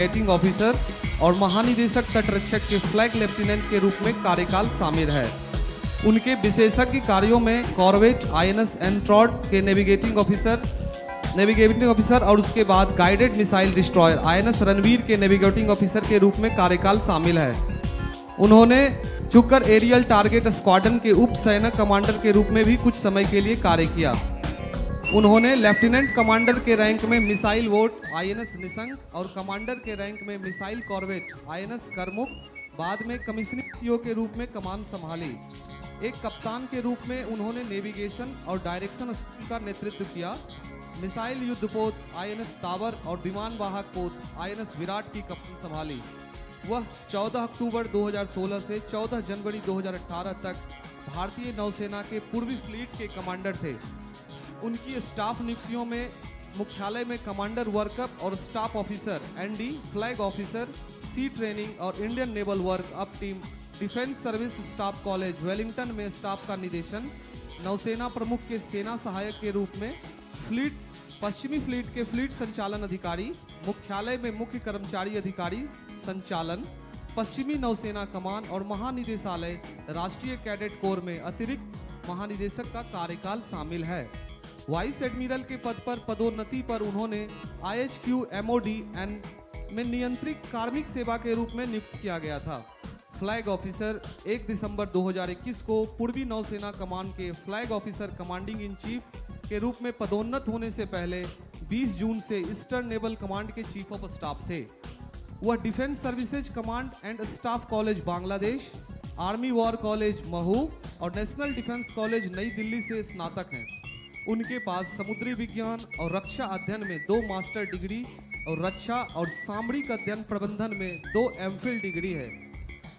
Navigating officer और महानिदेशक तटरक्षक के फ्लैग लेफ्टिनेंट के रूप में कार्यकाल शामिल है। उनके विशेषज्ञ कार्यों में कॉर्वेट आईएनएस एंट्रॉड के नेविगेटिंग ऑफिसर और उसके बाद guided missile destroyer INS Ranveer के नेविगेटिंग ऑफिसर के रूप में कार्यकाल शामिल है। उन्होंने चुकर एरियल टारगेट स्क्वाड्रन के उप सैनिक कमांडर के रूप में भी कुछ समय के लिए कार्य किया। उन्होंने लेफ्टिनेंट कमांडर के रैंक में मिसाइल वोट आईएनएस निसंग और कमांडर के रैंक में मिसाइल कॉर्वेट आईएनएस करमुक, बाद में कमिश्नर सीओ के रूप में कमान संभाली। एक कप्तान के रूप में उन्होंने नेविगेशन और डायरेक्शन स्कूल का नेतृत्व किया। मिसाइल युद्धपोत आईएनएस तावर और विमान वाहक पोत आईएनएस विराट की कप्तान संभाली। वह 14 अक्टूबर 2016 से 14 जनवरी 2018 तक भारतीय नौसेना के पूर्वी फ्लीट के कमांडर थे। उनकी स्टाफ नियुक्तियों में मुख्यालय में कमांडर वर्कअप और staff officer ND, flag officer, sea training और Indian naval work up team, defence service staff college Wellington में स्टाफ का निदेशन, नौसेना प्रमुख के सेना सहायक के रूप में, फ्लीट पश्चिमी फ्लीट के फ्लीट संचालन अधिकारी, मुख्यालय में मुख्य कर्मचारी अधिकारी संचालन, पश्चिमी नौसेना कमान और महानिदेशालय राष्ट्रीय कैडेट कोर में अतिरिक्त महानिदेशक का कार्यकाल शामिल है। वाइस एडमिरल के पद पर पदोन्नति पर उन्होंने IHQ MOD में नियंत्रित कार्मिक सेवा के रूप में नियुक्त किया गया था। फ्लैग ऑफिसर 1 दिसंबर 2021 को पूर्वी नौसेना कमान के flag officer commanding in chief के रूप में पदोन्नत होने से पहले 20 जून से ईस्टर्न नेवल कमांड के चीफ ऑफ स्टाफ थे। वह defence services command and staff college Bangladesh, army war college Mhow और नेशनल डिफेंस कॉलेज नई दिल्ली से स्नातक हैं। उनके पास समुद्री विज्ञान और रक्षा अध्ययन में 2 मास्टर डिग्री और रक्षा और सामरिक अध्ययन प्रबंधन में 2 एमफिल डिग्री है।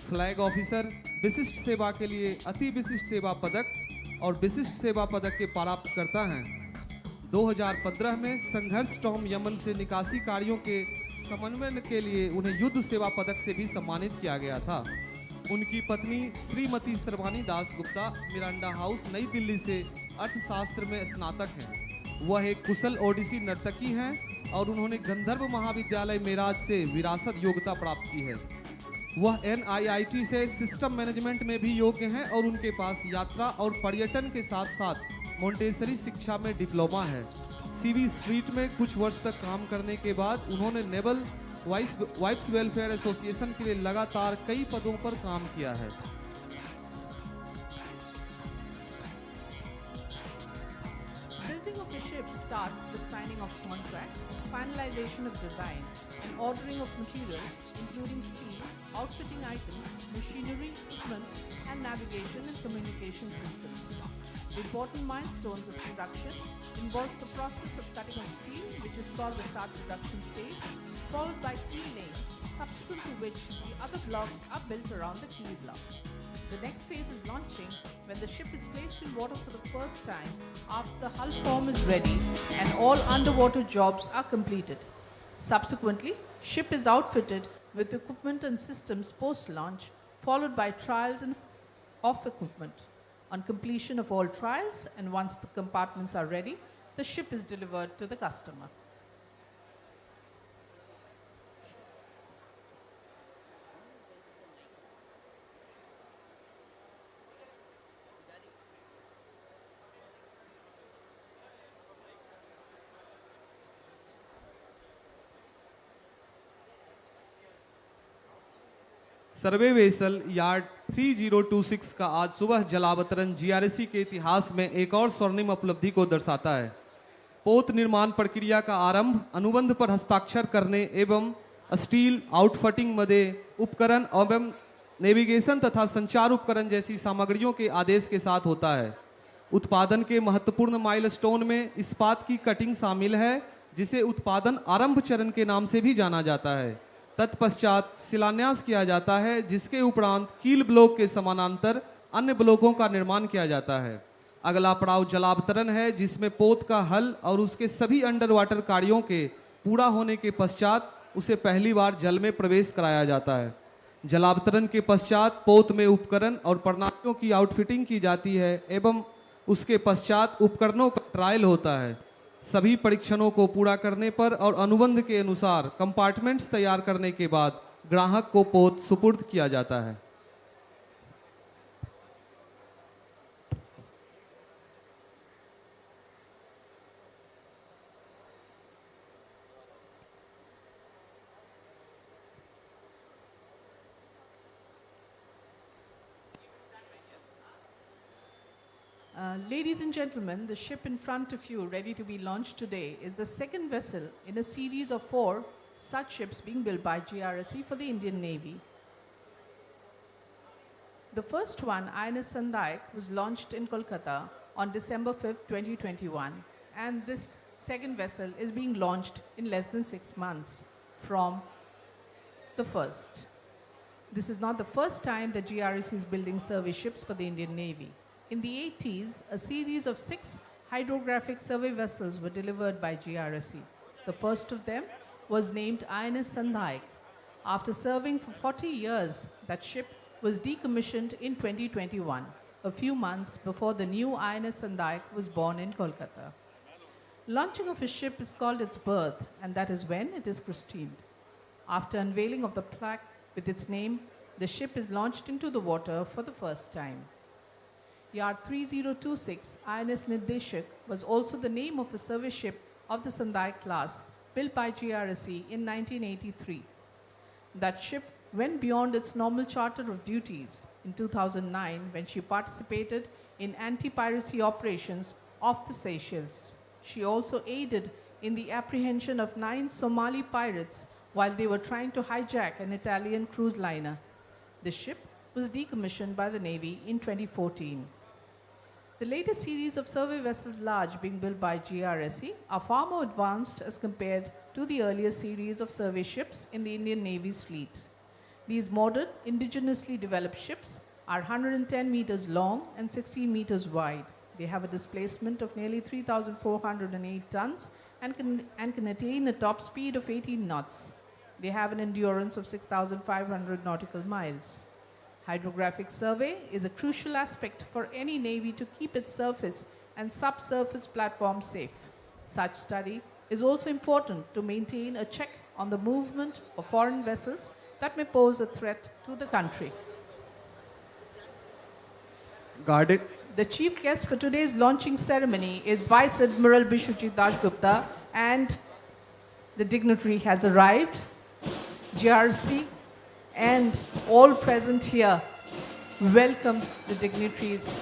फ्लैग ऑफिसर विशिष्ट सेवा के लिए अति विशिष्ट सेवा पदक और विशिष्ट सेवा पदक के प्राप्तकर्ता हैं। 2015 में संघर्ष टॉम यमन से निकासी कार्यों के समन्वय के लिए उन्हें युद्ध सेवा पदक से भी सम्मानित किया गया था। उनकी पत्नी श्रीमती सर्वानी दास गुप्ता मिरांडा हाउस नई दिल्ली से अर्थशास्त्र में स्नातक हैं। वह एक कुशल ओडिसी नर्तकी हैं और उन्होंने गंधर्व महाविद्यालय मेराज से विरासत योग्यता प्राप्त की है। वह NIIT से सिस्टम मैनेजमेंट में भी योग्य हैं और उनके पास यात्रा और पर्यटन के साथ साथ मोंटेसरी शिक्षा में डिप्लोमा है। CV स्ट्रीट में कुछ वर्ष तक काम करने के बाद उन्होंने नेवल वाइफ्स वेलफेयर एसोसिएशन के लिए लगातार कई पदों पर काम किया है। Building of a ship starts with signing of contract, finalization of design, and ordering of materials, including steel, outfitting items, machinery, equipment, and navigation and communication systems. The important milestones of production involves the process of cutting of steel, which is called the start production stage, followed by keel laying, subsequent to which the other blocks are built around the keel block. The next phase is launching, when the ship is placed in water for the first time after the hull form is ready and all underwater jobs are completed. Subsequently, ship is outfitted with equipment and systems post-launch, followed by trials of equipment. On completion of all trials and once the compartments are ready, the ship is delivered to the customer. Survey vessel yard 3026 का आज सुबह जलावतरण GRSE के इतिहास में एक और स्वर्णिम उपलब्धि को दर्शाता है। पोत निर्माण प्रक्रिया का आरंभ अनुबंध पर हस्ताक्षर करने एवं स्टील आउटफिटिंग मध्ये उपकरण एवं नेविगेशन तथा संचार उपकरण जैसी सामग्रियों के आदेश के साथ होता है। उत्पादन के महत्वपूर्ण माइलस्टोन में इस्पात की कटिंग शामिल है, जिसे उत्पादन आरंभ चरण के नाम से भी जाना जाता है। तत्पश्चात शिलान्यास किया जाता है, जिसके उपरांत कील ब्लॉक के समानांतर अन्य ब्लॉकों का निर्माण किया जाता है। अगला पड़ाव जलावतरण है, जिसमें पोत का हल और उसके सभी अंडर वाटर कार्यों के पूरा होने के पश्चात उसे पहली बार जल में प्रवेश कराया जाता है। जलावतरण के पश्चात पोत में उपकरण और प्रणालियों की आउटफिटिंग की जाती है एवं उसके पश्चात उपकरणों का ट्रायल होता है। सभी परीक्षणों को पूरा करने पर और अनुबंध के अनुसार कंपार्टमेंट्स तैयार करने के बाद ग्राहक को पोत सुपुर्द किया जाता है। Ladies and gentlemen, the ship in front of you, ready to be launched today, is the second vessel in a series of 4 such ships being built by GRSE for the Indian Navy. The first one, INS Sandaik, was launched in Kolkata on December 5th, 2021, and this second vessel is being launched in less than 6 months from the first. This is not the first time that GRSE is building survey ships for the Indian Navy. In the 80s, a series of 6 hydrographic survey vessels were delivered by GRSE. The first of them was named INS Sandaik. After serving for 40 years, that ship was decommissioned in 2021, a few months before the new INS Sandaik was born in Kolkata. Launching of a ship is called its birth, and that is when it is christened. After unveiling of the plaque with its name, the ship is launched into the water for the first time. Yard 3026 INS Nideshak was also the name of a survey ship of the Sandaik class built by GRSE in 1983. That ship went beyond its normal charter of duties in 2009 when she participated in anti-piracy operations off the Seychelles. She also aided in the apprehension of 9 Somali pirates while they were trying to hijack an Italian cruise liner. The ship was decommissioned by the Navy in 2014. The latest series of survey vessels large being built by GRSE are far more advanced as compared to the earlier series of survey ships in the Indian Navy's fleet. These modern, indigenously developed ships are 110 meters long and 16 meters wide. They have a displacement of nearly 3,408 tons and can attain a top speed of 18 knots. They have an endurance of 6,500 nautical miles. Hydrographic survey is a crucial aspect for any navy to keep its surface and subsurface platforms safe. Such study is also important to maintain a check on the movement of foreign vessels that may pose a threat to the country. Guarded. The chief guest for today's launching ceremony is Vice Admiral Bishwajit Dashgupta, and the dignitary has arrived. GRC and all present here welcome the dignitaries.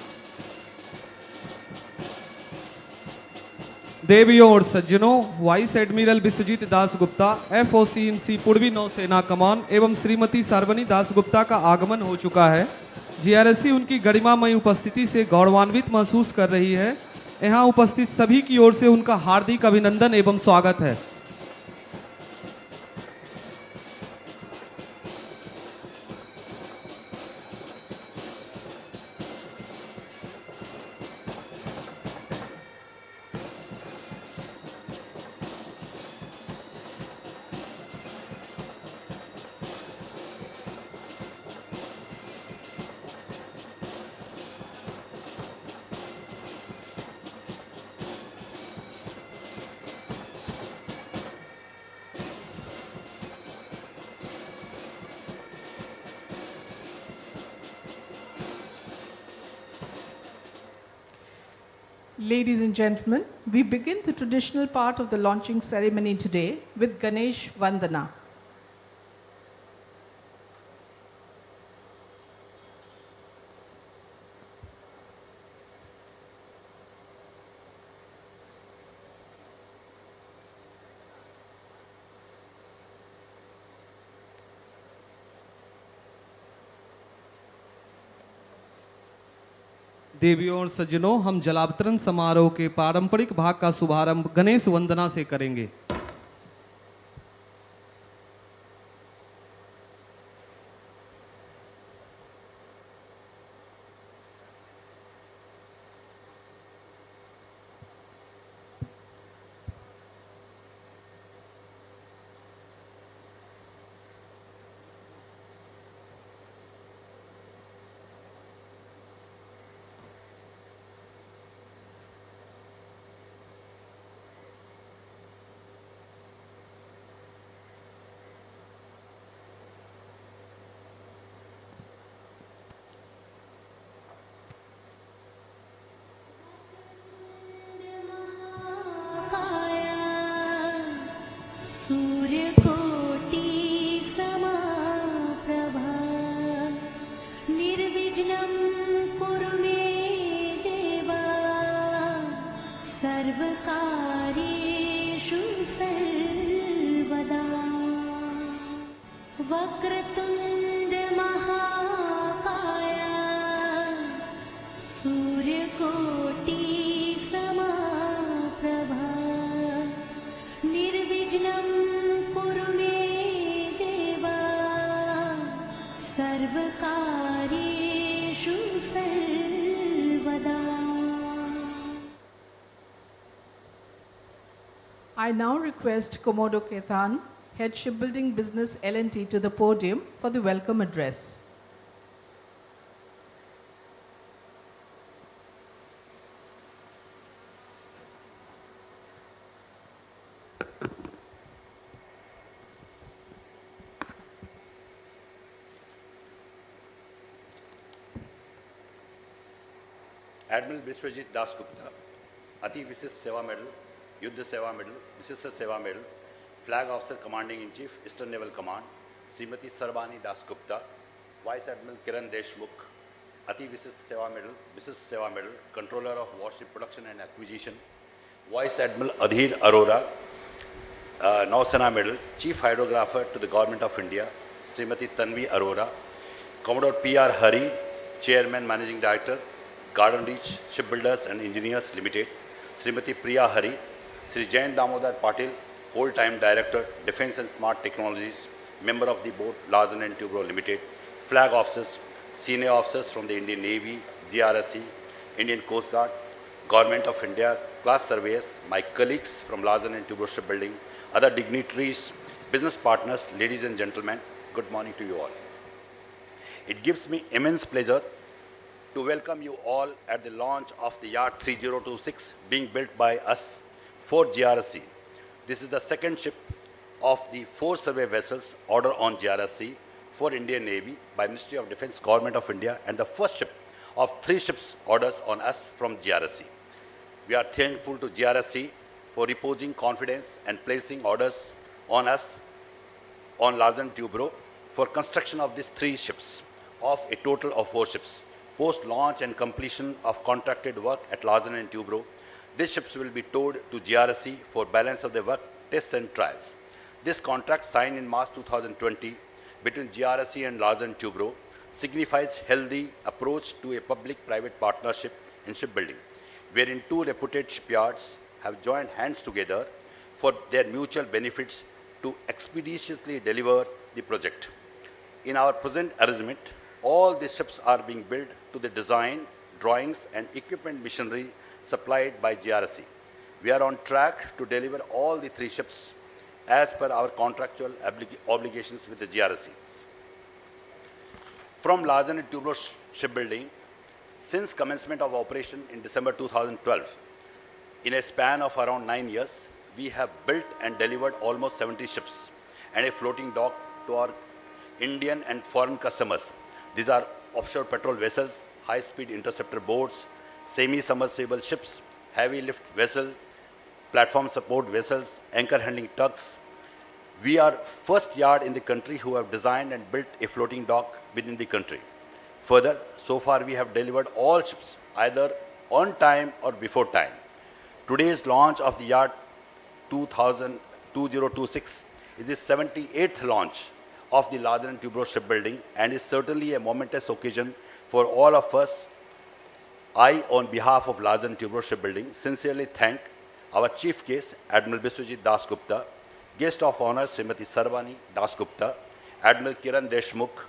देवियों और सज्जनों, vice admiral Vishwajeet Das Gupta FOC पूर्वी नौसेना कमान एवं श्रीमती सार्वनी दास गुप्ता का आगमन हो चुका है। GRSE उनकी गरिमामयी उपस्थिति से गौरवान्वित महसूस कर रही है। यहाँ उपस्थित सभी की ओर से उनका हार्दिक अभिनंदन एवं स्वागत है। Ladies and gentlemen, we begin the traditional part of the launching ceremony today with Ganesh Vandana. देवियों और सज्जनों, हम जलावतरण समारोह के पारंपरिक भाग का शुभारंभ गणेश वंदना से करेंगे। वक्रतुंड महाकाय सूर्यकोटि समप्रभा निर्विघ्नं कुरु मे देवा सर्वकार्येषु सर्वदा. I now request Komodo Ketan, Head Shipbuilding Business L&T, to the podium for the welcome address. Admiral Biswajit Das Gupta, Ati Visis Seva Medal, Yuddha Seva Medal, Visista Seva Medal, Flag Officer Commanding in Chief, Eastern Naval Command, Srimati Sarbani Das Gupta, Vice Admiral Kiran Deshmukh, Ati Visis Seva Medal, Visista Seva Medal, Controller of Warship Production and Acquisition, Vice Admiral Adhir Arora, Nausena Medal, Chief Hydrographer to the Government of India, Srimati Tanvi Arora, Commodore P.R. Hari, Chairman Managing Director, Garden Reach Shipbuilders and Engineers Limited, Srimati Priya Hari, Sri Jain Damodar Patil, Whole-Time Director, Defence and Smart Technologies, Member of the Board, Larsen and Toubro Limited, Flag Officers, Senior Officers from the Indian Navy, GRSE, Indian Coast Guard, Government of India, Class Surveyors, my colleagues from Larsen and Toubro Shipbuilding, other dignitaries, business partners, ladies and gentlemen, good morning to you all. It gives me immense pleasure to welcome you all at the launch of the Yacht 3026 being built by us for GRSE. This is the second ship of the 4 survey vessels ordered on GRSE for Indian Navy by Ministry of Defence, Government of India, and the first ship of 3 ships orders on us from GRSE. We are thankful to GRSE for reposing confidence and placing orders on us on Larsen Toubro for construction of these 3 ships of a total of 4 ships. Post launch and completion of contracted work at Larsen and Toubro, these ships will be towed to GRSE for balance of the work, tests and trials. This contract signed in March 2020 between GRSE and Larsen Toubro signifies healthy approach to a public-private partnership in shipbuilding, wherein 2 reputed shipyards have joined hands together for their mutual benefits to expeditiously deliver the project. In our present arrangement, all the ships are being built to the design, drawings and equipment machinery supplied by GRSE. We are on track to deliver all the 3 ships as per our contractual obligations with the GRSE. From Larsen and Toubro Shipbuilding, since commencement of operation in December 2012, in a span of around 9 years, we have built and delivered almost 70 ships and a floating dock to our Indian and foreign customers. These are offshore patrol vessels, high-speed interceptor boats, semi-submersible ships, heavy lift vessels, platform support vessels, anchor handling tugs. We are first yard in the country who have designed and built a floating dock within the country. Further, so far we have delivered all ships either on time or before time. Today's launch of the Yacht 2026 is the 78th launch of the Larsen and Toubro Shipbuilding and is certainly a momentous occasion for all of us. I, on behalf of Larsen and Toubro Shipbuilding, sincerely thank our Chief Guest, Admiral Biswajit Das Gupta, Guest of Honor, Srimati Sarbani Das Gupta, Admiral Kiran Deshmukh,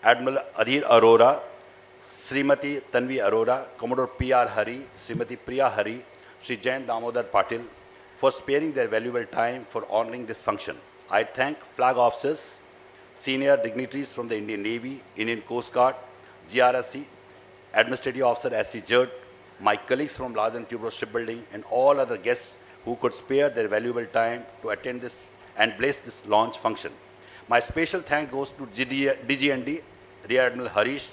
Admiral Adhir Arora, Srimati Tanvi Arora, Commodore P.R. Hari, Srimati Priya Hari, Sri Jain Damodar Patil, for sparing their valuable time for honoring this function. I thank flag officers, senior dignitaries from the Indian Navy, Indian Coast Guard, GRSE, Administrative Officer S.C. Judd, my colleagues from Larsen and Toubro Shipbuilding, and all other guests who could spare their valuable time to attend this and bless this launch function. My special thanks goes to DGND, Rear Admiral Harish,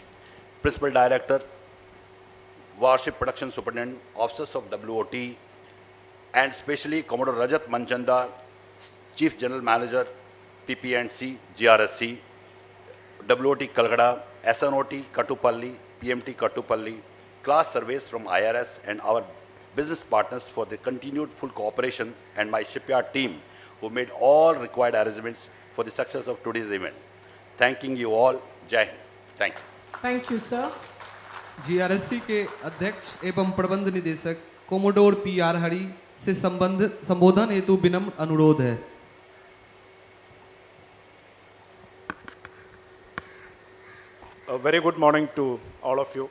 Principal Director, Warship Production Superintendent, Officers of WOT, and especially Commodore Rajat Manchanda, Chief General Manager, PP&C, GRSE, WOT Kalgada, SNOT Katupalli, PMT Katupalli, class surveys from IRS, and our business partners for their continued full cooperation, and my shipyard team who made all required arrangements for the success of today's event. Thanking you all. Jai Hind. Thank you. Thank you, sir. GRSC के अध्यक्ष एवं प्रबंध निदेशक commodore PR. Hari से संबोधन हेतु विनम्र अनुरोध है। A very good morning to all of you.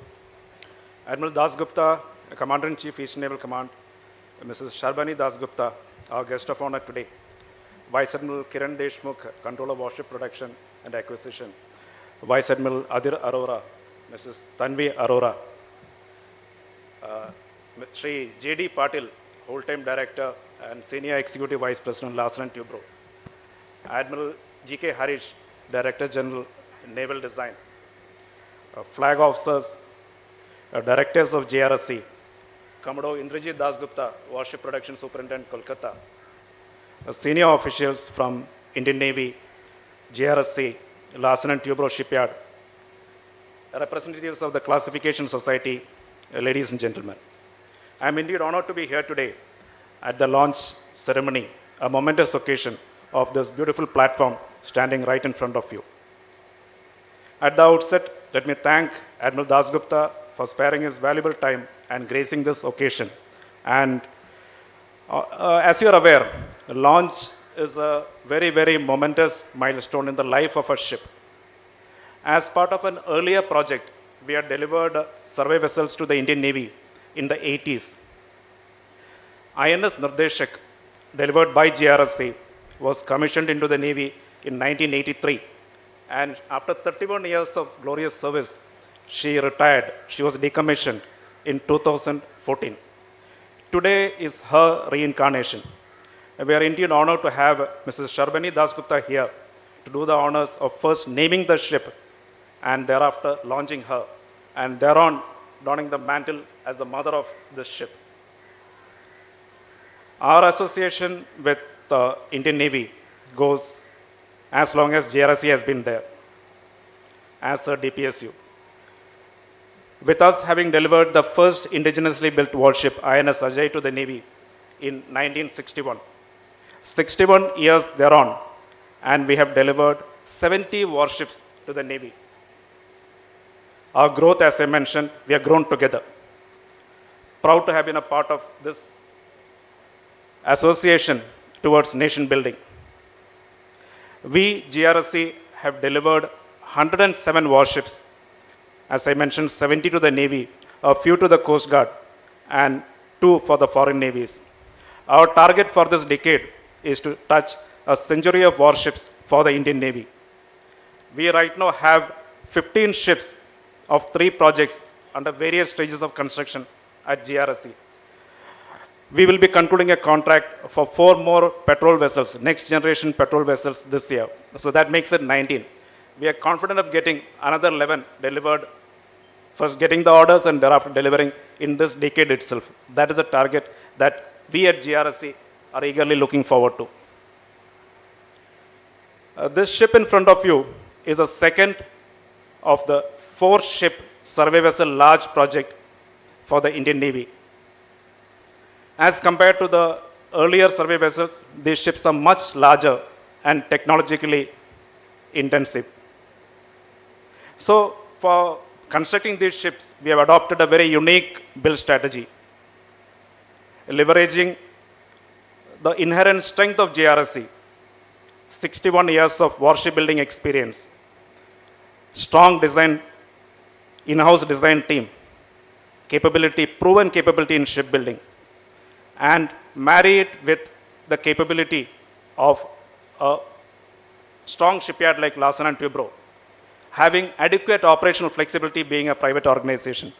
Admiral Das Gupta, Commander-in-Chief, Eastern Naval Command, Mrs. Sharbani Das Gupta, our guest of honor today, Vice Admiral Kiran Deshmukh, Controller Warship Production and Acquisition, Vice Admiral Adir Arora, Mrs. Tanvi Arora, Shri J.D. Patil, Whole-Time Director and Senior Executive Vice President, Larsen and Toubro, Admiral G.K. Harish, Director General, Naval Design, Flag Officers, Directors of GRSE, Commodore Indrajit Das Gupta, Warship Production Superintendent, Kolkata, senior officials from Indian Navy, GRSE, Larsen and Toubro Shipyard, representatives of the Classification Society, ladies and gentlemen. I am indeed honored to be here today at the launch ceremony, a momentous occasion of this beautiful platform standing right in front of you. At the outset, let me thank Admiral Das Gupta for sparing his valuable time and gracing this occasion. And as you are aware, the launch is a very, very momentous milestone in the life of a ship. As part of an earlier project, we had delivered survey vessels to the Indian Navy in the 80s. INS Nirdeshak, delivered by GRSE, was commissioned into the Navy in 1983. And after 31 years of glorious service, she retired. She was decommissioned in 2014. Today is her reincarnation. We are indeed honored to have Mrs. Sharbani Das Gupta here to do the honors of first naming the ship and thereafter launching her, and thereon donning the mantle as the mother of this ship. Our association with the Indian Navy goes as long as GRSE has been there as a DPSU. With us having delivered the first indigenously built warship, INS Ajay, to the Navy in 1961. 61 years thereon, and we have delivered 70 warships to the Navy. Our growth, as I mentioned, we have grown together. Proud to have been a part of this association towards nation building. We, GRSE, have delivered 107 warships, as I mentioned, 70 to the Navy, a few to the Coast Guard, and 2 for the foreign navies. Our target for this decade is to touch a century of warships for the Indian Navy. We right now have 15 ships of 3 projects under various stages of construction at GRSE. We will be concluding a contract for 4 more patrol vessels, next generation patrol vessels this year. So that makes it 19. We are confident of getting another 11 delivered, first getting the orders and thereafter delivering in this decade itself. That is a target that we at GRSE are eagerly looking forward to. This ship in front of you is a second of the 4-ship survey vessel large project for the Indian Navy. As compared to the earlier survey vessels, these ships are much larger and technologically intensive. So for constructing these ships, we have adopted a very unique build strategy, leveraging the inherent strength of GRSE, 61 years of warship building experience, strong design, in-house design team, capability, proven capability in shipbuilding, and marry it with the capability of a strong shipyard like Larsen and Toubro, having adequate operational flexibility being a private organization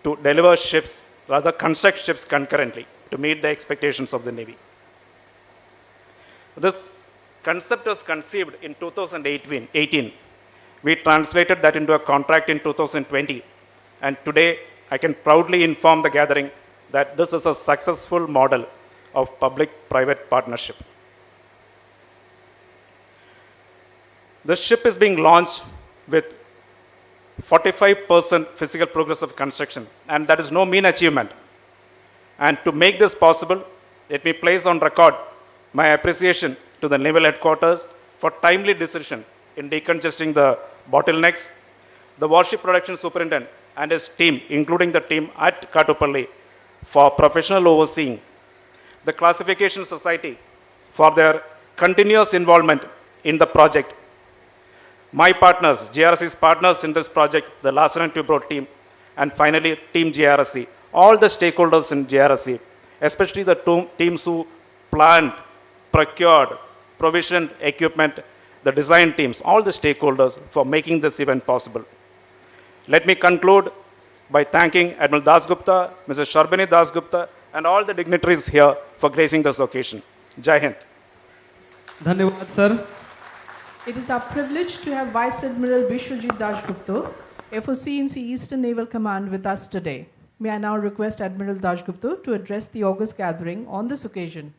to deliver ships, rather construct ships concurrently to meet the expectations of the Navy. This concept was conceived in 2018. We translated that into a contract in 2020. And today, I can proudly inform the gathering that this is a successful model of public-private partnership. The ship is being launched with 45% physical progress of construction, and that is no mean achievement. And to make this possible, let me place on record my appreciation to the Naval Headquarters for timely decision in decongesting the bottlenecks, the warship production superintendent and his team, including the team at Katupalli, for professional overseeing, the Classification Society for their continuous involvement in the project, my partners, GRSE's partners in this project, the Larsen and Toubro team, and finally, Team GRSE, all the stakeholders in GRSE, especially the teams who planned, procured, provisioned equipment, the design teams, all the stakeholders for making this event possible. Let me conclude by thanking Admiral Dasgupta, Mrs. Sharbini Dasgupta, and all the dignitaries here for gracing this occasion. Jai Hind. धन्यवाद sir. It is our privilege to have Vice Admiral Bishwajit Dasgupta, FOC in Sea Eastern Naval Command, with us today. May I now request Admiral Dasgupta to address the august gathering on this occasion.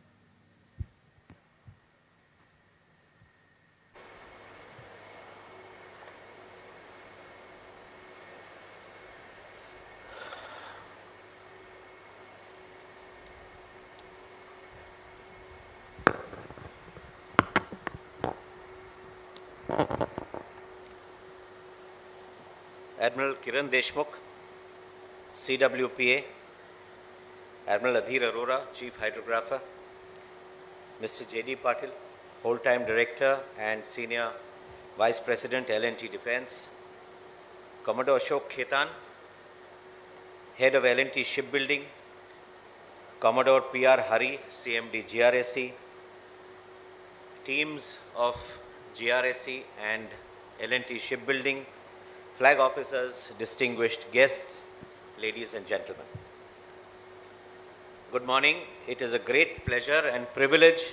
Admiral Kiran Deshmukh, CWPA, Admiral Adhir Arora, Chief Hydrographer, Mr. J.D. Patil, Whole-Time Director and Senior Vice President, L&T Defence, Commodore Ashok Khetan, Head of L&T Shipbuilding, Commodore P.R. Hari, CMD GRSE, teams of GRSE and L&T Shipbuilding, flag officers, distinguished guests, ladies and gentlemen. Good morning. It is a great pleasure and privilege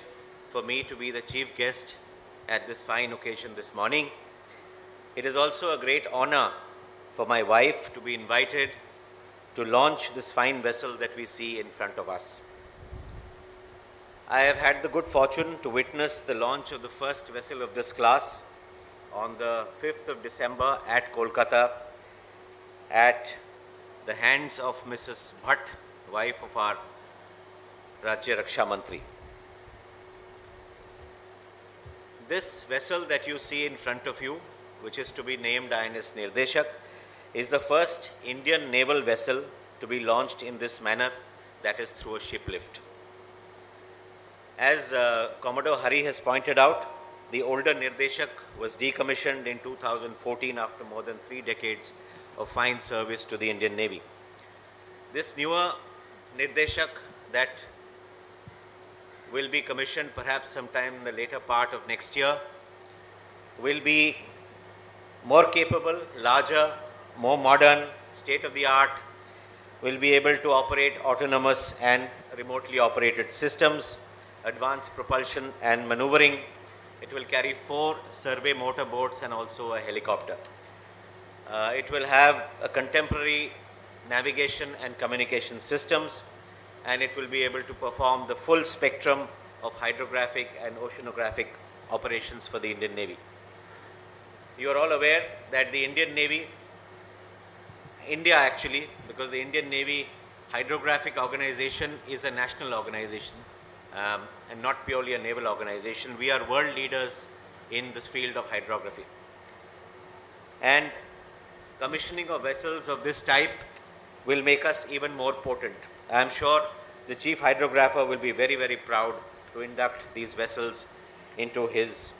for me to be the chief guest at this fine occasion this morning. It is also a great honor for my wife to be invited to launch this fine vessel that we see in front of us. I have had the good fortune to witness the launch of the first vessel of this class on the 5th of December at Kolkata at the hands of Mrs. Bhatt, wife of our Rajya Raksha Mantri. This vessel that you see in front of you, which is to be named INS Nirdeshak, is the first Indian naval vessel to be launched in this manner, that is through a ship lift. As Commodore Hari has pointed out, the older Nirdeshak was decommissioned in 2014 after more than 3 decades of fine service to the Indian Navy. This newer Nirdeshak that will be commissioned perhaps sometime in the later part of next year will be more capable, larger, more modern, state-of-the-art, will be able to operate autonomous and remotely operated systems, advanced propulsion and maneuvering. It will carry 4 survey motor boats and also a helicopter. It will have a contemporary navigation and communication systems, and it will be able to perform the full spectrum of hydrographic and oceanographic operations for the Indian Navy. You are all aware that the Indian Navy, India actually, because the Indian Navy Hydrographic Organization is a national organization, and not purely a naval organization. We are world leaders in this field of hydrography. And commissioning of vessels of this type will make us even more potent. I am sure the chief hydrographer will be very, very proud to induct these vessels into his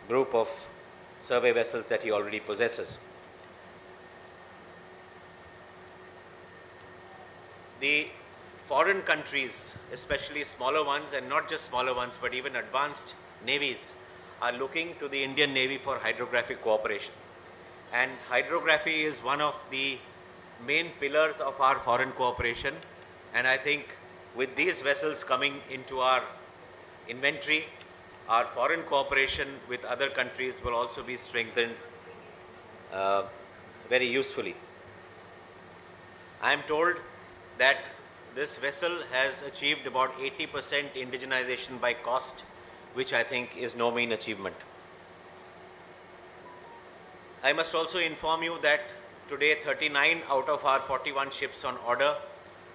group of survey vessels that he already possesses. The foreign countries, especially smaller ones, and not just smaller ones, but even advanced navies, are looking to the Indian Navy for hydrographic cooperation. And hydrography is one of the main pillars of our foreign cooperation. And I think with these vessels coming into our inventory, our foreign cooperation with other countries will also be strengthened very usefully. I am told that this vessel has achieved about 80% indigenization by cost, which I think is no mean achievement. I must also inform you that today 39 out of our 41 ships on order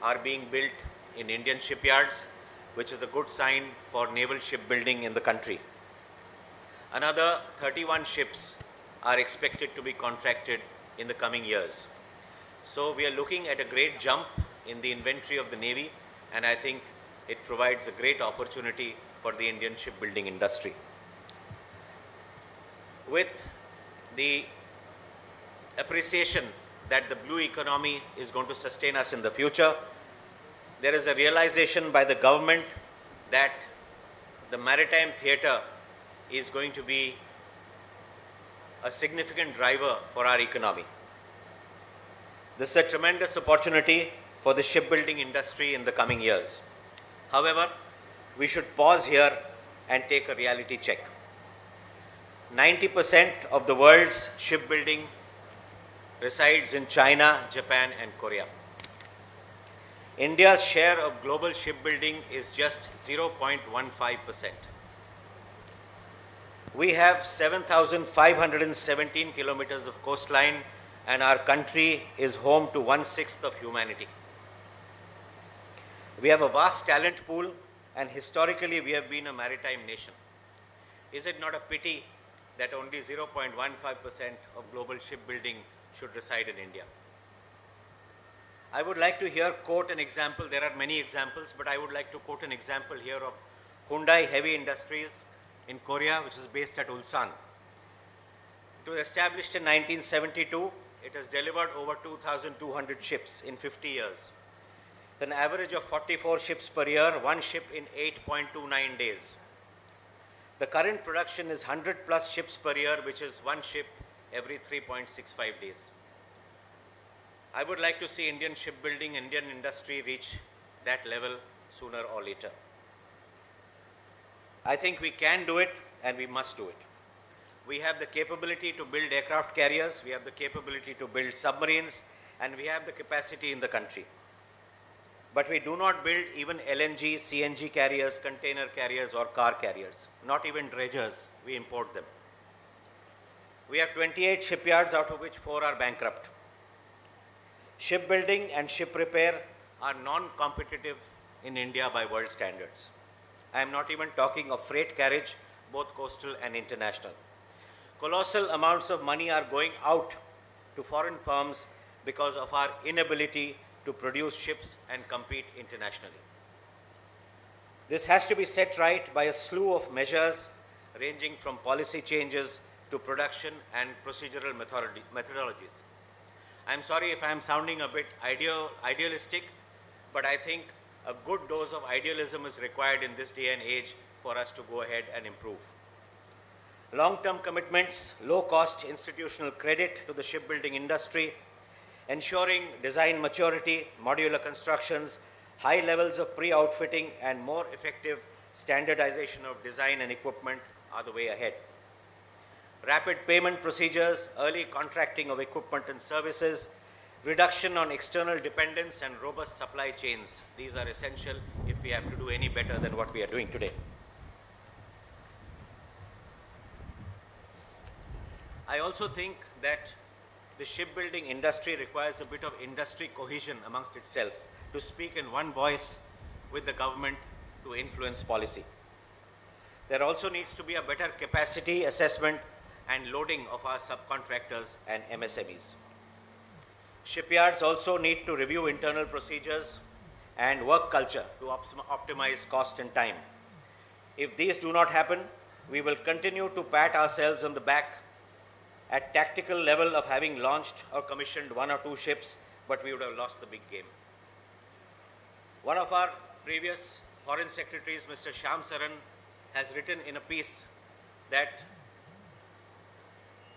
are being built in Indian shipyards, which is a good sign for naval shipbuilding in the country. Another 31 ships are expected to be contracted in the coming years. So we are looking at a great jump in the inventory of the Navy, and I think it provides a great opportunity for the Indian shipbuilding industry. With the appreciation that the blue economy is going to sustain us in the future, there is a realization by the government that the maritime theatre is going to be a significant driver for our economy. This is a tremendous opportunity for the shipbuilding industry in the coming years. However, we should pause here and take a reality check. 90% of the world's shipbuilding resides in China, Japan, and Korea. India's share of global shipbuilding is just 0.15%. We have 7,517 kilometers of coastline, and our country is home to 1/6 of humanity. We have a vast talent pool, and historically we have been a maritime nation. Is it not a pity that only 0.15% of global shipbuilding should reside in India? I would like to here quote an example. There are many examples, but I would like to quote an example here of Hyundai Heavy Industries in Korea, which is based at Ulsan. It was established in 1972. It has delivered over 2,200 ships in 50 years. An average of 44 ships per year, one ship in 8.29 days. The current production is 100 plus ships per year, which is one ship every 3.65 days. I would like to see Indian shipbuilding, Indian industry reach that level sooner or later. I think we can do it, and we must do it. We have the capability to build aircraft carriers, we have the capability to build submarines, and we have the capacity in the country. But we do not build even LNG, CNG carriers, container carriers, or car carriers. Not even dredgers, we import them. We have 28 shipyards, out of which 4 are bankrupt. Shipbuilding and ship repair are non-competitive in India by world standards. I am not even talking of freight carriage, both coastal and international. Colossal amounts of money are going out to foreign firms because of our inability to produce ships and compete internationally. This has to be set right by a slew of measures ranging from policy changes to production and procedural methodologies. I'm sorry if I'm sounding a bit idealistic, but I think a good dose of idealism is required in this day and age for us to go ahead and improve. Long-term commitments, low-cost institutional credit to the shipbuilding industry, ensuring design maturity, modular constructions, high levels of pre-outfitting, and more effective standardization of design and equipment are the way ahead. Rapid payment procedures, early contracting of equipment and services, reduction on external dependence, and robust supply chains. These are essential if we have to do any better than what we are doing today. I also think that the shipbuilding industry requires a bit of industry cohesion amongst itself to speak in one voice with the government to influence policy. There also needs to be a better capacity assessment and loading of our subcontractors and MSMEs. Shipyards also need to review internal procedures and work culture to optimize cost and time. If these do not happen, we will continue to pat ourselves on the back at tactical level of having launched or commissioned 1 or 2 ships, but we would have lost the big game. One of our previous foreign secretaries, Mr. Shyam Saran, has written in a piece that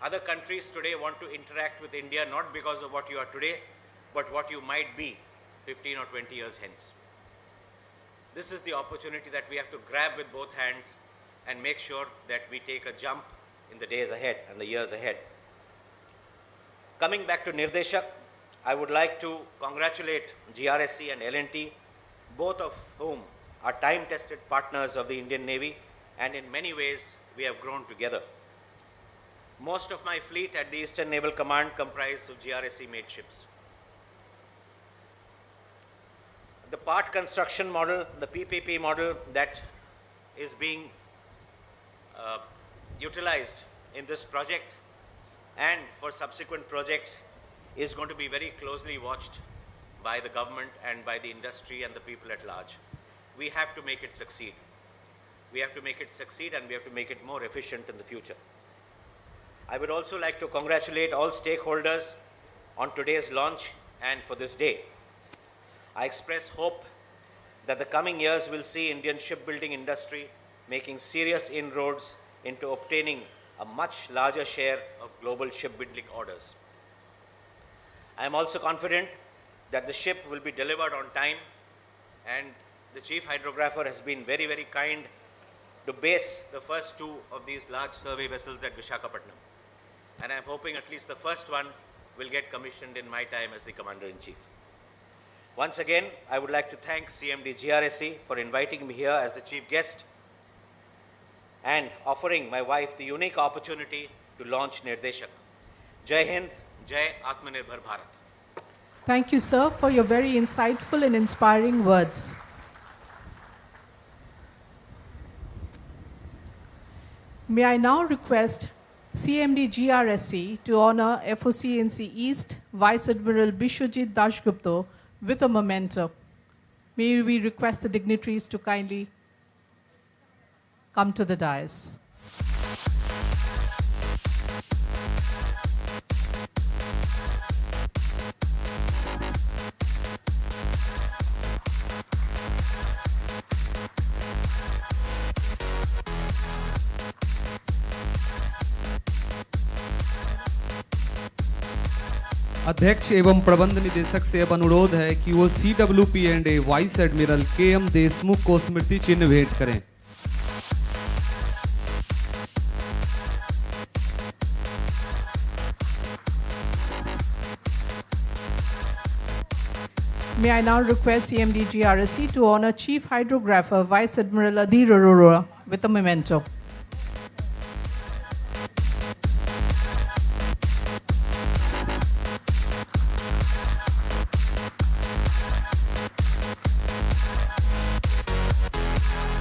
other countries today want to interact with India not because of what you are today, but what you might be 15 or 20 years hence. This is the opportunity that we have to grab with both hands and make sure that we take a jump in the days ahead and the years ahead. Coming back to Nirdeshak, I would like to congratulate GRSE and L&T, both of whom are time-tested partners of the Indian Navy, and in many ways we have grown together. Most of my fleet at the Eastern Naval Command comprised of GRSE-made ships. The part construction model, the PPP model that is being utilized in this project and for subsequent projects is going to be very closely watched by the government and by the industry and the people at large. We have to make it succeed. We have to make it succeed and we have to make it more efficient in the future. I would also like to congratulate all stakeholders on today's launch and for this day. I express hope that the coming years will see Indian shipbuilding industry making serious inroads into obtaining a much larger share of global shipbuilding orders. I am also confident that the ship will be delivered on time, and the Chief Hydrographer has been very, very kind to base the first two of these large survey vessels at Visakhapatnam. And I am hoping at least the first one will get commissioned in my time as the Commander-in-Chief. Once again, I would like to thank CMD GRSE for inviting me here as the chief guest and offering my wife the unique opportunity to launch Nirdeshak. Jai Hind, Jai Atmanirbhar Bharat. Thank you, sir, for your very insightful and inspiring words. May I now request CMD GRSE to honor FOCNC East Vice Admiral Bishwajit Dasgupta with a memento. May we request the dignitaries to kindly come to the dais. अध्यक्ष एवं प्रबंध निदेशक से अब अनुरोध है कि वो CWP&A vice admiral KM Deshmukh को स्मृति चिन्ह भेंट करें। May I now request CMD GRSE to honor Chief Hydrographer Vice Admiral Adhir Arora with a memento.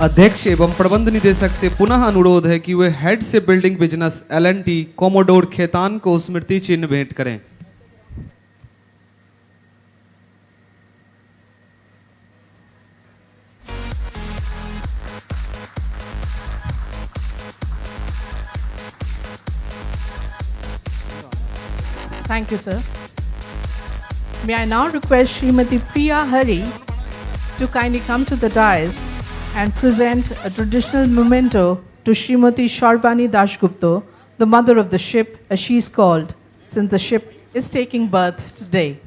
अध्यक्ष एवं प्रबंध निदेशक से पुनः अनुरोध है कि वे हेड से building business L&T commodore Khetan को स्मृति चिन्ह भेंट करें। Thank you, sir. May I now request Srimati Priya Hari to kindly come to the dais and present a traditional memento to Srimati Sharbani Dasgupta, the mother of the ship, as she is called, since the ship is taking birth today.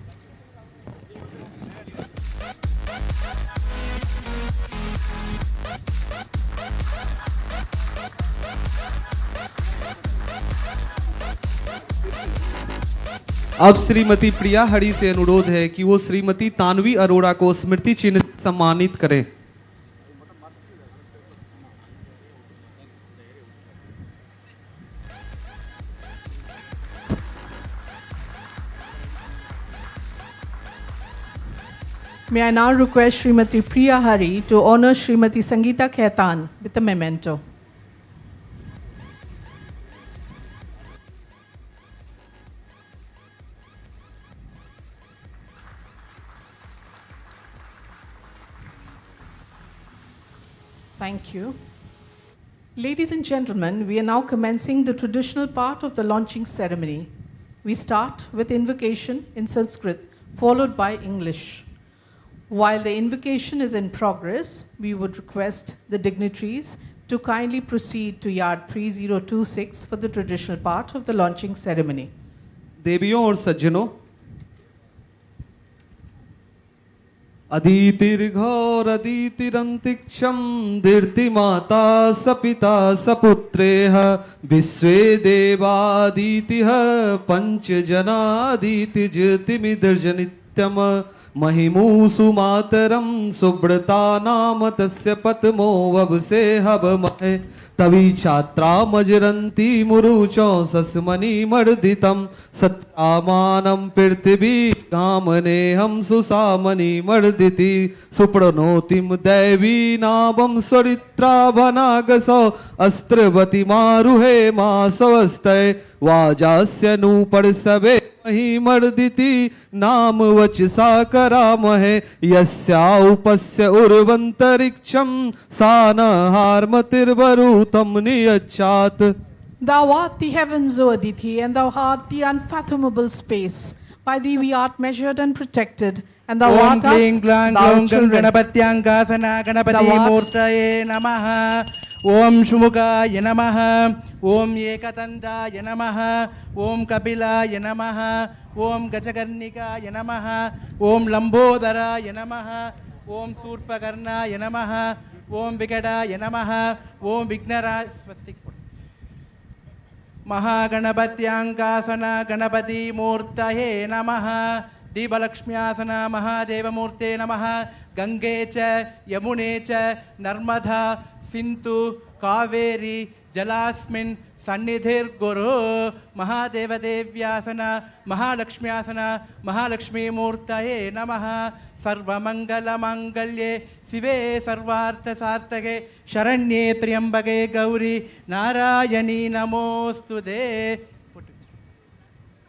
अब श्रीमती प्रिया हरि से अनुरोध है कि वो श्रीमती तानवी अरोड़ा को स्मृति चिन्ह से सम्मानित करें। May I now request Srimati Priya Hari to honor Srimati Sangeeta Khaitan with a memento. Thank you. Ladies and gentlemen, we are now commencing the traditional part of the launching ceremony. We start with invocation in Sanskrit, followed by English. While the invocation is in progress, we would request the dignitaries to kindly proceed to yard 3026 for the traditional part of the launching ceremony. देवियों और सज्जनों, अदितिर्घोर अदितिरंतिक्षम दीर्ति माता सपिता सपुत्रेह विश्वे देवादितिः पंचजनादिति ज्योतिमिदर्जनित्यम महिमूसु मातरम सुब्रता नाम तस्य पद्मो ववसे हवमहे तवी छात्रा मजरन्ति मुरुचो सस्मनि मर्दितं सत्रामानं पृथिवी कामनेहं सुसामनि मर्दिति सुप्रणोतिं दैवी नावं स्वरित्र चित्राभनागसौ अस्त्रवती मारुहे मासवस्तय वाजास्य नूपरसवे महिमर्दिति नाम वचसा करामहे यस्या उपस्य उर्वन्तरिक्षं सा न हार्मतिर्वरुतं नियच्छात्. Thou art the heavens, O Aditi, and thou art the unfathomable space. By thee we art measured and protected, and thou Om art Kling us, Klang thou Glong children. Ganapatyangasana Ganapati Thou art- Murtaye Namaha. Om Shumukaya Namaha. Om Ekatandaya Namaha. Om Kapilaya Namaha. Om Gajagarnikaya Namaha. Om Lambodharaya Namaha. Om Surpakarnaya Namaha. Om Vikadaya Namaha. Om Vignara Swastik. महागणपत्यांकासन Ganpati मूर्तये नमः. दीपलक्ष्म्यासन महादेवमूर्ते नमः. गंगे च यमुने च नर्मदा सिंधु कावेरी जलास्मिन् सन्निधिर्गुरु. महादेवदेव्यासन महालक्ष्म्यासन महालक्ष्मीमूर्तये नमः. सर्वमंगलमांगल्ये शिवे सर्वार्थसार्थके शरण्ये त्र्यंबके गौरी नारायणी नमोस्तुते.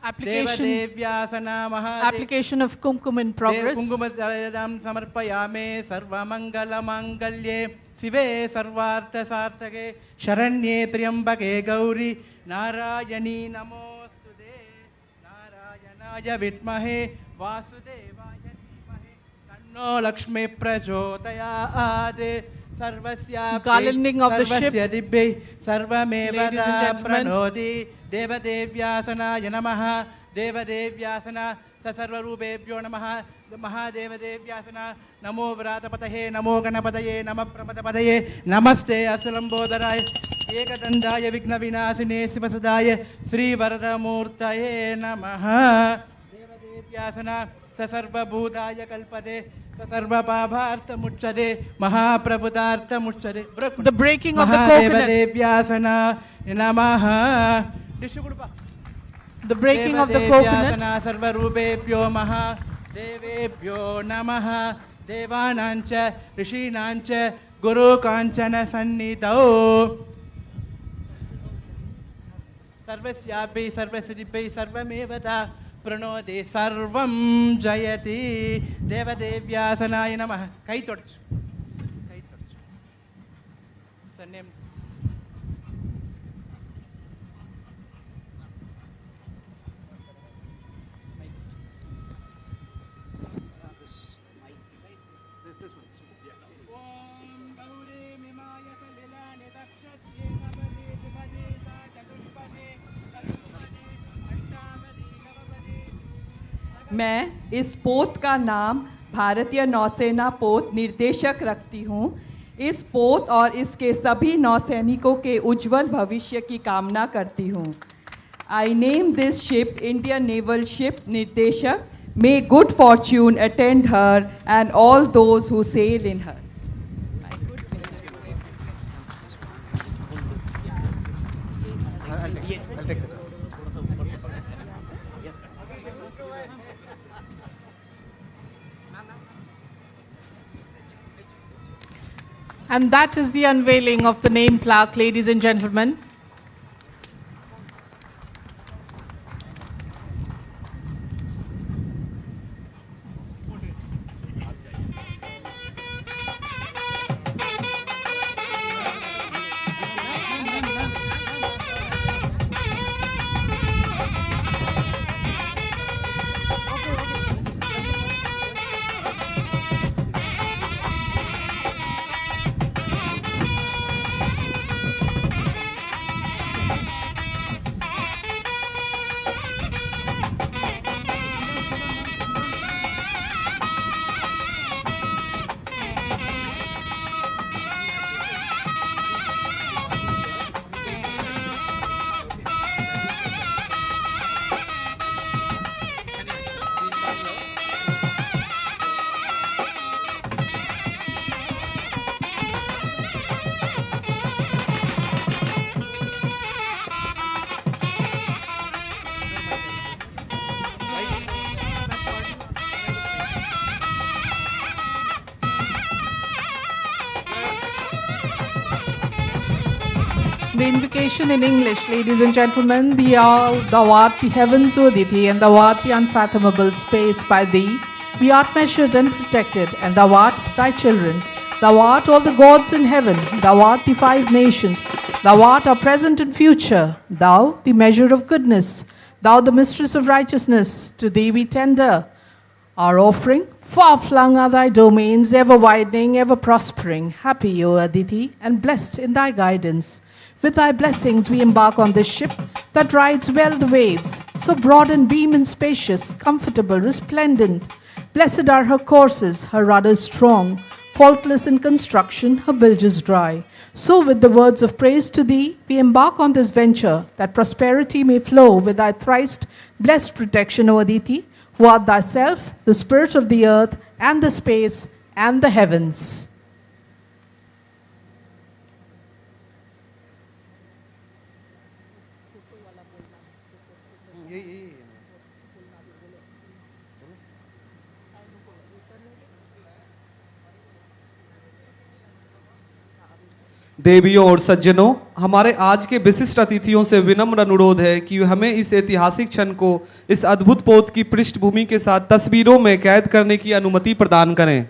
Application of kumkum in progress. कुंकुमजलं समर्पयामि. सर्वमंगलमांगल्ये शिवे सर्वार्थसार्थके शरण्ये त्र्यंबके गौरी नारायणी नमोस्तुते. नारायणाय विद्महे वासुदेवाय धीमहि तन्नो लक्ष्मी प्रचोदयात्. Garlanding of the ship. सर्वस्य दिव्यै सर्वमेव Ladies and gentlemen. प्रणोति. देवदेव्यासनाय नमः. देवदेव्यासन सर्वरूपेभ्यो नमः. महादेवदेव्यासन. नमो व्रातपतये नमो गणपतये नमः प्रमदपतये नमस्ते असलंबोदराय एकदंडाय विघ्नविनाशिने शिवसुदाय श्रीवरदमूर्तये नमः. देवदेव्यासन सर्वभूताय कल्पते सर्वपापार्थमुच्यते महाप्रभुतार्थमुच्यते. The breaking of the coconut. देवदेव्यासन नमः. The breaking of the coconut. सर्वरूपेभ्यो महादेवेभ्यो नमः. देवानांच ऋषीणांच गुरुकाञ्चन सन्निधौ सर्वस्यापि सर्वसिद्धिभ्यै सर्वमेव ता प्रणोदे सर्वं जयति. देवदेव्यासनाय नमः. कई तोड़चु सन्नेम मैं इस पोत का नाम भारतीय नौसेना पोत निर्देशक रखती हूँ. इस पोत और इसके सभी नौसैनिकों के उज्जवल भविष्य की कामना करती हूँ. I name this ship Indian naval ship Nirdeshak. May good fortune attend her and all those who sail in her. And that is the unveiling of the name plaque, ladies and gentlemen. The invocation in English, ladies and gentlemen, thou art the heavens, O Diti, and thou art the unfathomable space by thee. We art measured and protected, and thou art thy children. Thou art all the gods in heaven, thou art the five nations, thou art our present and future, thou the measure of goodness, thou the mistress of righteousness, to thee we tender our offering. Far flung are thy domains, ever widening, ever prospering. Happy, O Aditi, and blessed in thy guidance. With thy blessings we embark on this ship that rides well the waves, so broad and beam and spacious, comfortable, resplendent. Blessed are her courses, her rudders strong, faultless in construction, her bilges dry. So with the words of praise to thee, we embark on this venture, that prosperity may flow with thy thrice blessed protection, O Aditi, who art thyself, the spirit of the earth, and the space, and the heavens. देवियों और सज्जनों, हमारे आज के विशिष्ट अतिथियों से विनम्र अनुरोध है कि हमें इस ऐतिहासिक क्षण को इस अद्भुत पोत की पृष्ठभूमि के साथ तस्वीरों में कैद करने की अनुमति प्रदान करें।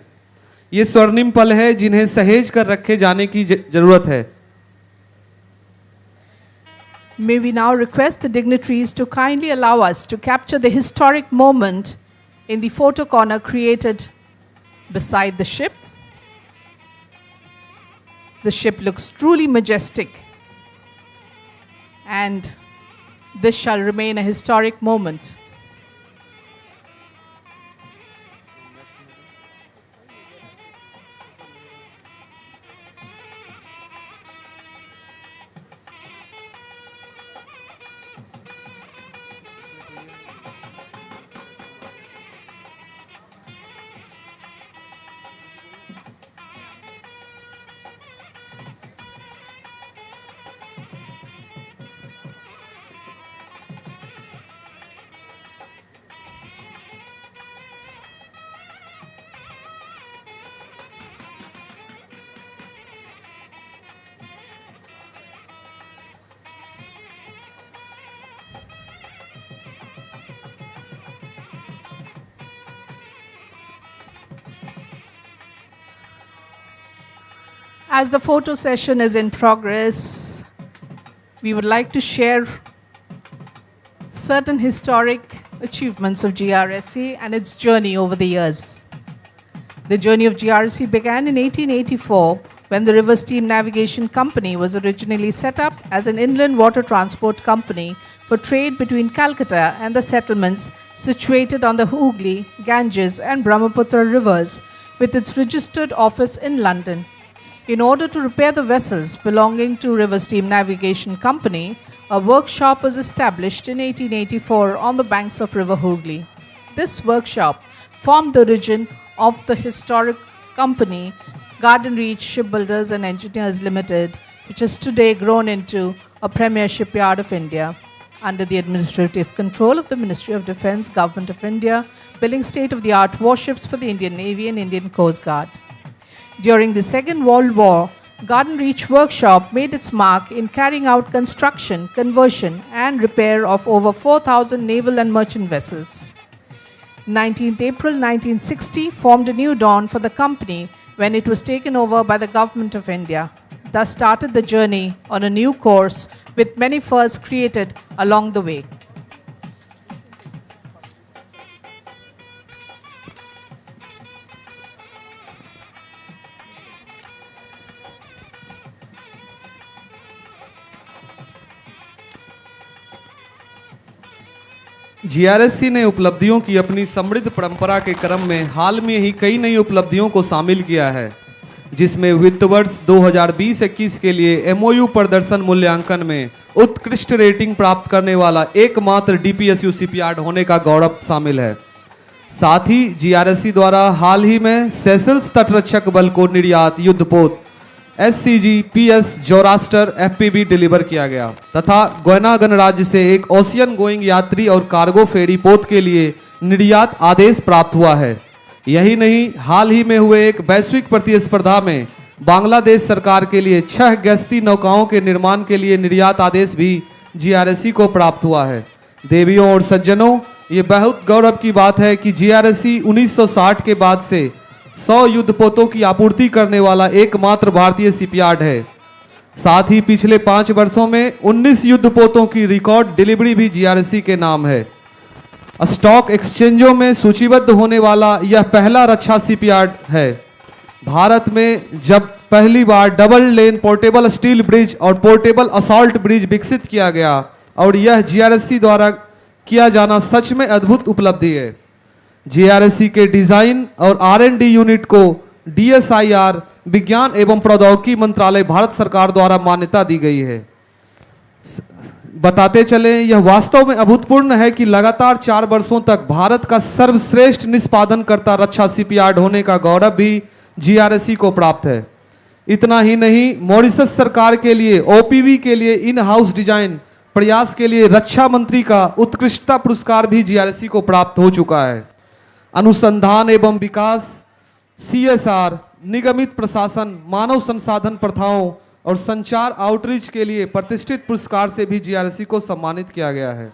ये स्वर्णिम पल है जिन्हें सहेज कर रखे जाने की जरूरत है। May we now request the dignitaries to kindly allow us to capture the historic moment in the photo corner created beside the ship. The ship looks truly majestic, and this shall remain a historic moment. As the photo session is in progress, we would like to share certain historic achievements of GRSE and its journey over the years. The journey of GRSE began in 1884 when the River Steam Navigation Company was originally set up as an inland water transport company for trade between Calcutta and the settlements situated on the Hooghly, Ganges and Brahmaputra rivers, with its registered office in London. In order to repair the vessels belonging to River Steam Navigation Company, a workshop was established in 1884 on the banks of River Hooghly. This workshop formed the origin of the historic company Garden Reach Shipbuilders and Engineers Limited, which has today grown into a premier shipyard of India, under the administrative control of the Ministry of Defence, Government of India, building state-of-the-art warships for the Indian Navy and Indian Coast Guard. During the Second World War, Garden Reach Workshop made its mark in carrying out construction, conversion and repair of over 4,000 naval and merchant vessels. 19th April 1960 formed a new dawn for the company when it was taken over by the Government of India. Thus started the journey on a new course with many firsts created along the way. GRSC ने उपलब्धियों की अपनी समृद्ध परंपरा के क्रम में हाल में ही कई नई उपलब्धियों को शामिल किया है, जिसमें वित्त वर्ष 2020-21 के लिए एमओयू प्रदर्शन मूल्यांकन में उत्कृष्ट रेटिंग प्राप्त करने वाला एकमात्र डीपीएसयू शिपयार्ड होने का गौरव शामिल है। साथ ही जीआरएससी द्वारा हाल ही में सेशल्स तटरक्षक बल को निर्यात युद्धपोत एससीजी पीएस जोरास्टर एफपीबी डिलीवर किया गया तथा गोयना गणराज्य से एक ओशियन गोइंग यात्री और कार्गो फेरी पोत के लिए निर्यात आदेश प्राप्त हुआ है। यही नहीं, हाल ही में हुए एक वैश्विक प्रतिस्पर्धा में बांग्लादेश सरकार के लिए 6 गश्ती नौकाओं के निर्माण के लिए निर्यात आदेश भी GRSE को प्राप्त हुआ है। देवियों और सज्जनों, ये बहुत गौरव की बात है कि GRSE 1960 के बाद से 100 युद्धपोतों की आपूर्ति करने वाला एकमात्र भारतीय शिपयार्ड है। साथ ही पिछले 5 वर्षों में 19 युद्धपोतों की रिकॉर्ड डिलीवरी भी GRSE के नाम है। स्टॉक एक्सचेंजों में सूचीबद्ध होने वाला यह पहला रक्षा शिपयार्ड है। भारत में जब पहली बार double lane portable steel bridge और पोर्टेबल असॉल्ट ब्रिज विकसित किया गया और यह GRSE द्वारा किया जाना सच में अद्भुत उपलब्धि है। GRSE के डिजाइन और R&D यूनिट को DSIR विज्ञान एवं प्रौद्योगिकी मंत्रालय भारत सरकार द्वारा मान्यता दी गई है। बताते चले, यह वास्तव में अभूतपूर्व है कि लगातार 4 वर्षों तक भारत का सर्वश्रेष्ठ निष्पादनकर्ता रक्षा शिपयार्ड होने का गौरव भी GRSE को प्राप्त है। इतना ही नहीं, मॉरिशस सरकार के लिए OPV के लिए इन हाउस डिजाइन प्रयास के लिए रक्षा मंत्री का उत्कृष्टता पुरस्कार भी GRSE को प्राप्त हो चुका है। अनुसंधान एवं विकास, CSR, निगमित प्रशासन, मानव संसाधन प्रथाओं और संचार आउटरीच के लिए प्रतिष्ठित पुरस्कार से भी GRSE को सम्मानित किया गया है।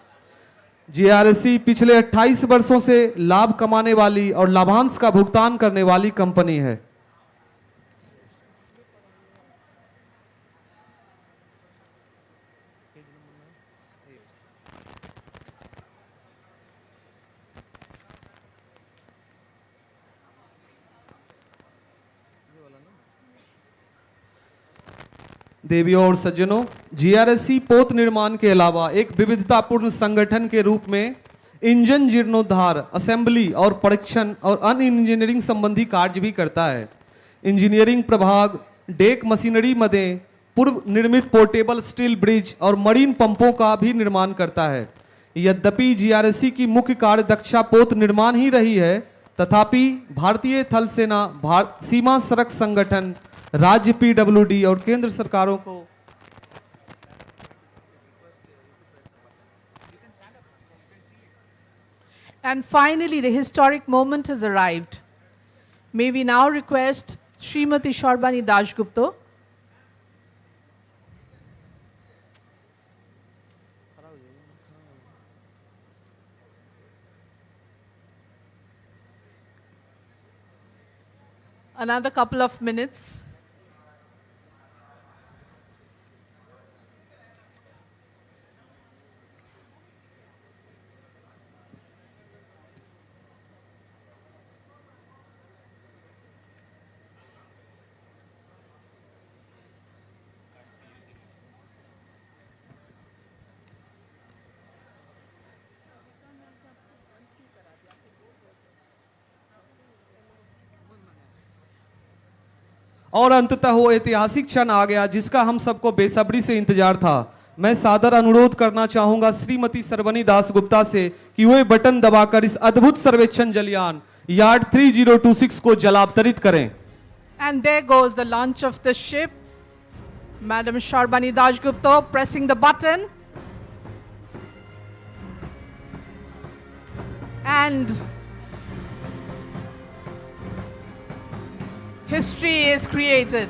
GRSE पिछले 28 वर्षों से लाभ कमाने वाली और लाभांश का भुगतान करने वाली कंपनी है। देवियों और सज्जनों, GRSE पोत निर्माण के अलावा एक विविधतापूर्ण संगठन के रूप में इंजन जीर्णोद्धार, असेंबली और परीक्षण और अन्य इंजीनियरिंग संबंधी कार्य भी करता है। इंजीनियरिंग प्रभाग डेक मशीनरी मदें, पूर्व निर्मित पोर्टेबल स्टील ब्रिज और मरीन पंपों का भी निर्माण करता है। यद्यपि GRSE की मुख्य कार्य दक्षा पोत निर्माण ही रही है, तथापि भारतीय थल सेना, सीमा सड़क संगठन, राज्य PWD और केंद्र सरकारों को And finally, the historic moment has arrived. May we now request Srimati Sharbani Dashgupta another couple of minutes. और अंततः वो ऐतिहासिक क्षण आ गया जिसका हम सबको बेसब्री से इंतजार था। मैं सादर अनुरोध करना चाहूंगा श्रीमती सरवनी दास गुप्ता से कि वे बटन दबाकर इस अद्भुत सर्वेक्षण जलयान यार्ड 3026 को जलावतरित करें। And there goes the launch of the ship. Madam Sharbani Dashgupta pressing the button. And history is created.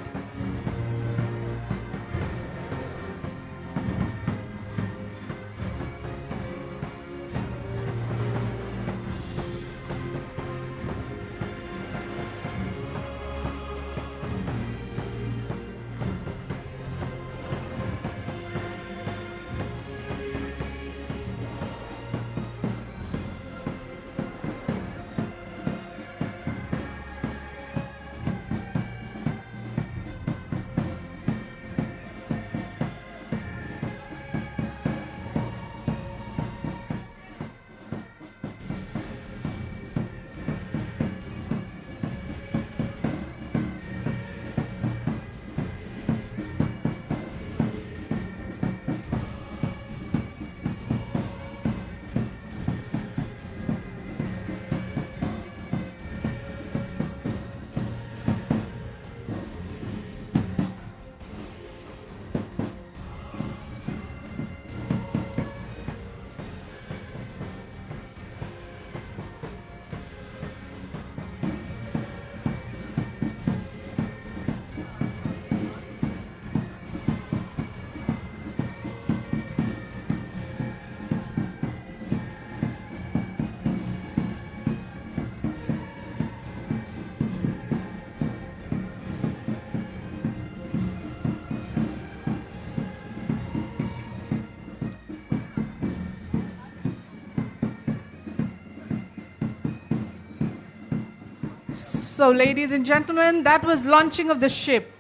So, ladies and gentlemen, that was launching of the ship,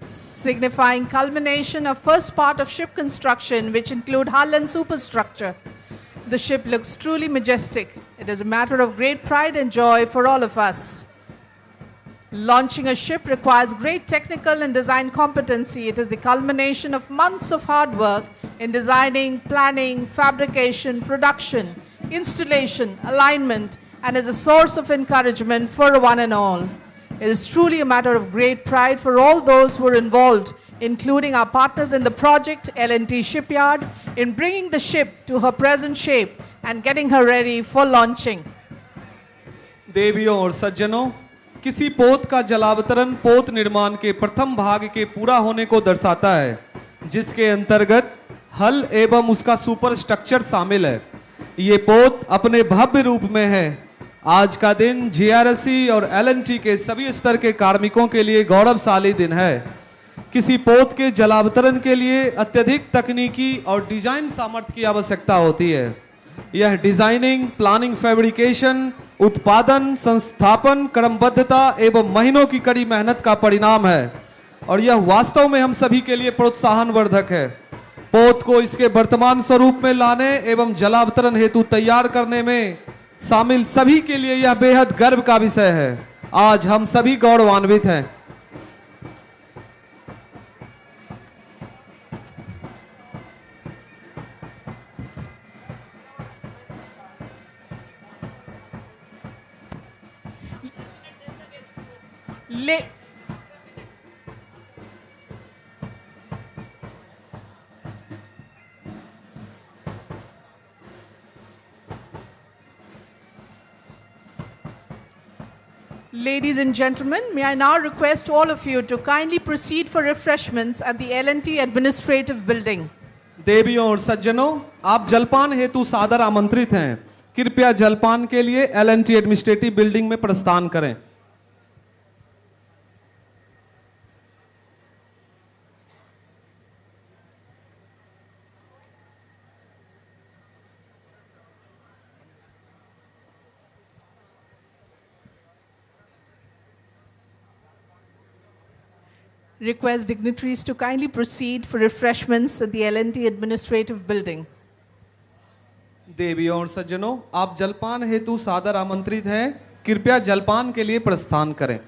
signifying culmination of first part of ship construction, which include hull and superstructure. The ship looks truly majestic. It is a matter of great pride and joy for all of us. Launching a ship requires great technical and design competency. It is the culmination of months of hard work in designing, planning, fabrication, production, installation, alignment, and is a source of encouragement for one and all. It is truly a matter of great pride for all those who are involved, including our partners in the project, L&T Shipyard, in bringing the ship to her present shape and getting her ready for launching. देवियों और सज्जनों, किसी पोत का जलावतरण पोत निर्माण के प्रथम भाग के पूरा होने को दर्शाता है, जिसके अंतर्गत हल एवं उसका सुपर स्ट्रक्चर शामिल है। ये पोत अपने भव्य रूप में है। आज का दिन GRSE और L&T के सभी स्तर के कार्मिकों के लिए गौरवशाली दिन है। किसी पोत के जलावतरण के लिए अत्यधिक तकनीकी और डिजाइन सामर्थ्य की आवश्यकता होती है। यह डिजाइनिंग, प्लानिंग, फैब्रिकेशन, उत्पादन, संस्थापन, क्रमबद्धता एवं महीनों की कड़ी मेहनत का परिणाम है और यह वास्तव में हम सभी के लिए प्रोत्साहनवर्धक है। पोत को इसके वर्तमान स्वरूप में लाने एवं जलावतरण हेतु तैयार करने में शामिल सभी के लिए यह बेहद गर्व का विषय है। आज हम सभी गौरवान्वित हैं। Ladies and gentlemen, may I now request all of you to kindly proceed for refreshments at the L&T Administrative Building. देवियों और सज्जनों, आप जलपान हेतु सादर आमंत्रित हैं। कृपया जलपान के लिए L&T एडमिनिस्ट्रेटिव बिल्डिंग में प्रस्थान करें। Request dignitaries to kindly proceed for refreshments at the L&T Administrative Building. देवियों और सज्जनों, आप जलपान हेतु सादर आमंत्रित हैं। कृपया जलपान के लिए प्रस्थान करें।